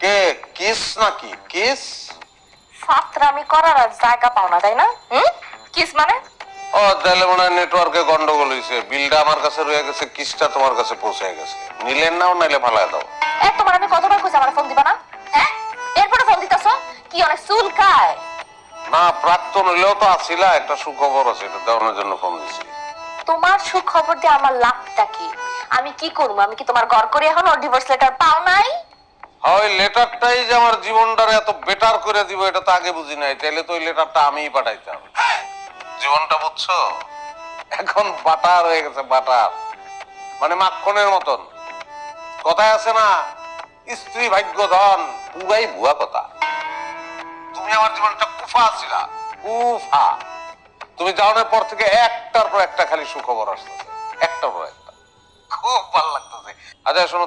কে kiss নাকি kiss? ফাতরামি করার আর জায়গা পাও না তাই না? কিস মানে? ও তাহলে মনে হয় নেটওয়ার্কে গন্ডগোল হয়েছে, বিলটা আমার কাছে রয়ে গেছে, কিসটা তোমার কাছে পৌঁছে গেছে। নিলেন নাও, নাইলে ফালায় দাও। তোমার আমি কতবার কইছি আমার ফোন দিবা না? হ্যাঁ, এরপরে ফোন দিতেছো কি অনেক চুলকায়? না, প্রাক্তন হইলেও তো আসিলা, একটা সুখবর আছে, এটা দেওয়ানোর জন্য ফোন দিছি। তোমার সুখবর দিয়ে আমার লাভটা কি? আমি কি করবো? আমি কি তোমার ঘর করে এখন ওর ডিভোর্স লেটার পাও নাই? ওই লেটারটাই যে আমার জীবনটারে এত বেটার করে দিব এটা তো আগে বুঝি নাই, তাইলে তো ওই লেটারটা আমিই পাঠাইতাম। জীবনটা বুঝছো, এখন বাটার হয়ে গেছে, বাটার মানে মাখনের মতন। কথায় আছে না, স্ত্রী ভাগ্য ধন, পুরাই ভুয়া কথা। তুমি আমার জীবনটা কুফা ছিলা, কুফা। তুমি যাওয়ার পর থেকে একটার পর একটা খালি সুখবর আসতেছে, একটার পর একটা। খুব ভালো লাগতেছে। আচ্ছা শোনো,